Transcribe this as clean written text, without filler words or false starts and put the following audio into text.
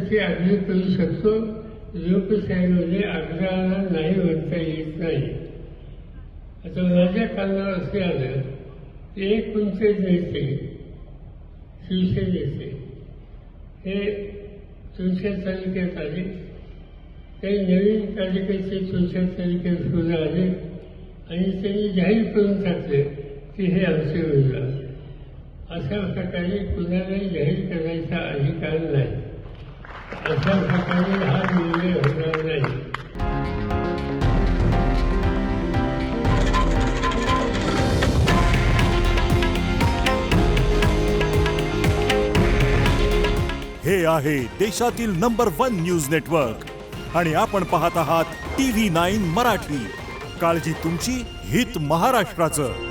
लोकशाहीची आग्रह करू शकतो. लोकशाहीमध्ये आग्रहाला नाही म्हणता येत नाही. आता माझ्या कानावर असे आलं की एक कोणते नेते शिवसेनेचे हे तुमच्या तालुक्यात आले, काही नवीन कार्यकर्ते तुमच्या तालुक्यात सुरू आले आणि त्यांनी जाहीर करून टाकले की हे आमचे उमेदवार. अशा प्रकारे कुणालाही जाहीर करायचा अधिकार नाही. अशा प्रकारे हा निर्णय होणार नाही. हे आहे देशातील नंबर 1 न्यूज नेटवर्क आणि आपण पाहत आहात TV9 मराठी. काळजी तुमची, हित महाराष्ट्राचं.